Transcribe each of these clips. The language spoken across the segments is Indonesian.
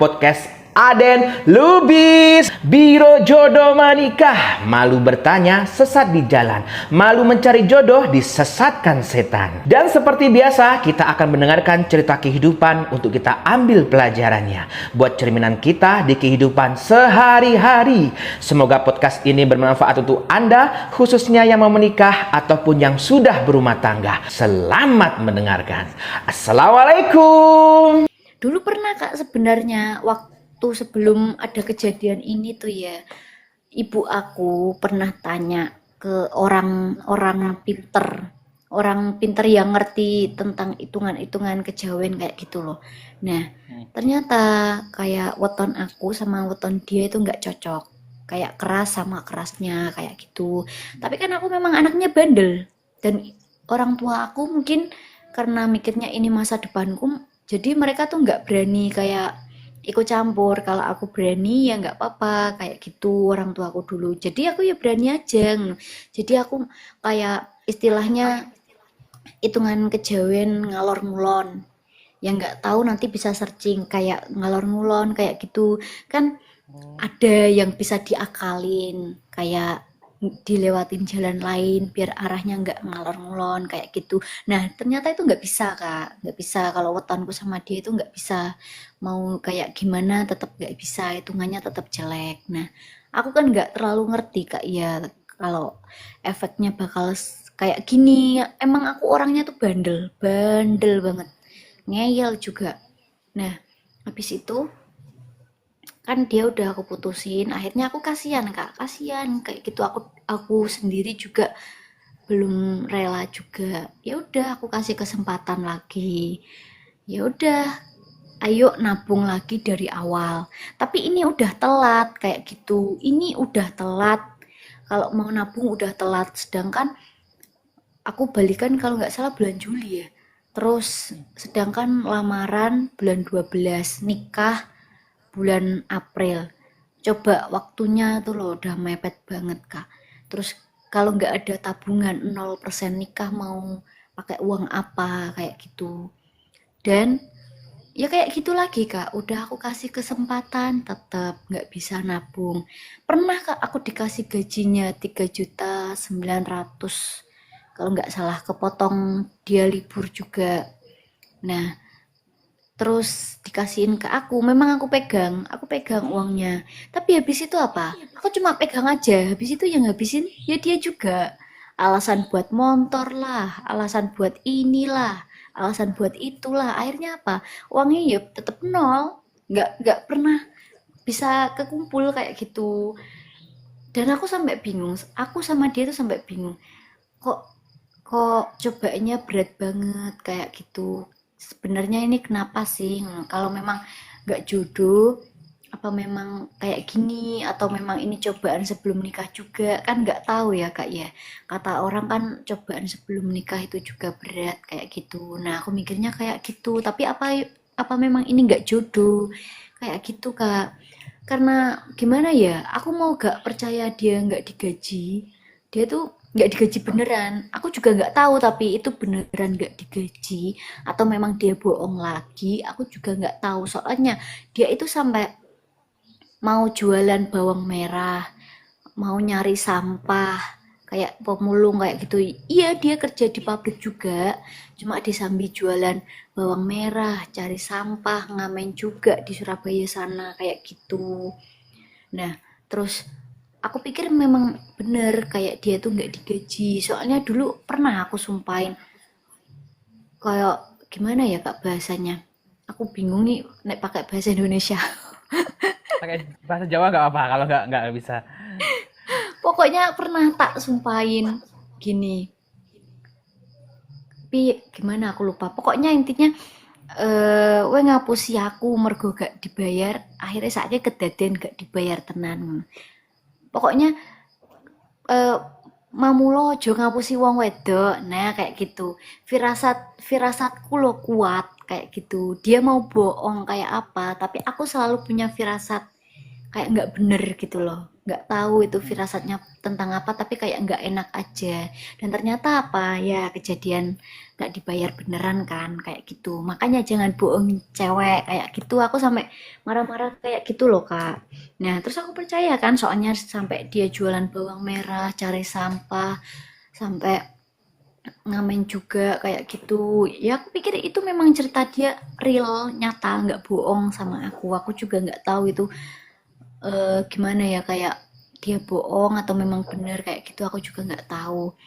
podcast Aden Lubis. Biro jodoh menikah, malu bertanya sesat di jalan, malu mencari jodoh disesatkan setan. Dan seperti biasa kita akan mendengarkan cerita kehidupan untuk kita ambil pelajarannya buat cerminan kita di kehidupan sehari-hari. Semoga podcast ini bermanfaat untuk Anda, khususnya yang mau menikah ataupun yang sudah berumah tangga. Selamat mendengarkan. Assalamualaikum. Dulu pernah Kak sebenarnya waktu sebelum ada kejadian ini tuh ya, ibu aku pernah tanya ke orang-orang pinter yang ngerti tentang hitungan-hitungan kejawen kayak gitu loh. Nah, ternyata kayak weton aku sama weton dia itu nggak cocok. Kayak keras sama kerasnya kayak gitu. Tapi kan aku memang anaknya bandel dan orang tua aku mungkin karena mikirnya ini masa depanku, jadi mereka tuh nggak berani kayak ikut campur. Kalau aku berani ya nggak apa-apa kayak gitu orang tua aku dulu. Jadi aku ya berani aja. Jadi aku kayak istilahnya hitungan kejawen ngalor ngulon. Yang nggak tahu nanti bisa searching kayak ngalor ngulon kayak gitu kan, ada yang bisa diakalin kayak dilewatin jalan lain biar arahnya nggak ngalor ngulon kayak gitu. Nah ternyata itu nggak bisa Kak, nggak bisa. Kalau wetonku sama dia itu nggak bisa, mau kayak gimana tetap nggak bisa, hitungannya tetap jelek. Nah aku kan nggak terlalu ngerti Kak ya kalau efeknya bakal kayak gini. Emang aku orangnya tuh bandel bandel banget, ngeyel juga. Nah habis itu kan dia udah aku putusin, akhirnya aku kasihan Kak, kasihan kayak gitu. Aku sendiri juga belum rela juga. Ya udah aku kasih kesempatan lagi, ya udah ayo nabung lagi dari awal. Tapi ini udah telat kayak gitu, ini udah telat. Kalau mau nabung udah telat, sedangkan aku balikan kalau nggak salah bulan Juli ya. Terus sedangkan lamaran bulan 12, nikah bulan April. Coba waktunya tuh loh udah mepet banget Kak. Terus kalau nggak ada tabungan 0% nikah mau pakai uang apa kayak gitu. Dan ya kayak gitu lagi Kak, udah aku kasih kesempatan tetap nggak bisa nabung. Pernah Kak aku dikasih gajinya 3.900.000 kalau nggak salah, kepotong dia libur juga. Nah terus dikasihin ke aku, memang aku pegang uangnya. Tapi habis itu apa? Aku cuma pegang aja, habis itu yang habisin ya dia juga. Alasan buat motor lah, alasan buat inilah, alasan buat itulah. Akhirnya apa? Uangnya ya tetap nol, nggak pernah bisa kekumpul kayak gitu. Dan aku sampai bingung, aku sama dia tuh sampai bingung. Kok kok cobaannya berat banget kayak gitu. Sebenarnya ini kenapa sih? Kalau memang nggak jodoh, apa memang kayak gini atau memang ini cobaan sebelum nikah juga, kan nggak tahu ya Kak ya. Kata orang kan cobaan sebelum nikah itu juga berat kayak gitu. Nah aku mikirnya kayak gitu. Tapi apa memang ini nggak jodoh kayak gitu Kak? Karena gimana ya? Aku mau gak percaya dia nggak digaji. Dia tuh nggak digaji beneran. Aku juga nggak tahu tapi itu beneran nggak digaji atau memang dia bohong lagi. Aku juga nggak tahu. Soalnya dia itu sampai mau jualan bawang merah, mau nyari sampah, kayak pemulung kayak gitu. Iya dia kerja di pabrik juga, cuma disambi jualan bawang merah, cari sampah, ngamen juga di Surabaya sana kayak gitu. Nah, terus aku pikir memang bener kayak dia tuh nggak digaji. Soalnya dulu pernah aku sumpahin kayak gimana ya Kak bahasanya. Aku bingung nih nek pakai bahasa Indonesia. Pakai bahasa Jawa nggak apa kalau nggak bisa. Pokoknya pernah tak sumpahin gini. Tapi gimana aku lupa. Pokoknya intinya we ngapusi aku mergo gak dibayar, akhirnya saatnya kedaden gak dibayar tenan. Pokoknya eh, mamulo aja ngapusi wong wedok. Nah kayak gitu, firasatku lo kuat kayak gitu. Dia mau bohong kayak apa tapi aku selalu punya firasat kayak nggak bener gitu loh, nggak tahu itu firasatnya tentang apa, tapi kayak nggak enak aja. Dan ternyata apa ya, kejadian nggak dibayar beneran kan, kayak gitu. Makanya jangan bohong cewek kayak gitu. Aku sampai marah-marah kayak gitu loh kak. Nah terus aku percaya kan, soalnya sampai dia jualan bawang merah, cari sampah, sampai ngamen juga kayak gitu. Ya aku pikir itu memang cerita dia real, nyata, nggak bohong sama aku juga nggak tahu itu gimana ya, kayak dia bohong atau memang benar kayak gitu, aku juga nggak tahu.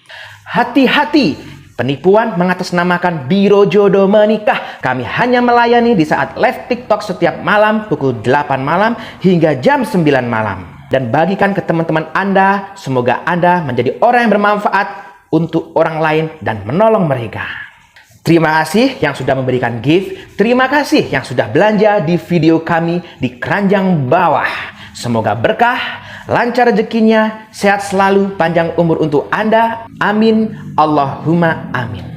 Hati-hati, penipuan mengatasnamakan Biro Jodoh Menikah. Kami hanya melayani di saat live TikTok setiap malam pukul 8 malam hingga jam 9 malam. Dan bagikan ke teman-teman Anda, semoga Anda menjadi orang yang bermanfaat untuk orang lain dan menolong mereka. Terima kasih yang sudah memberikan gift. Terima kasih yang sudah belanja di video kami di keranjang bawah. Semoga berkah, lancar rezekinya, sehat selalu, panjang umur untuk Anda. Amin. Allahumma amin.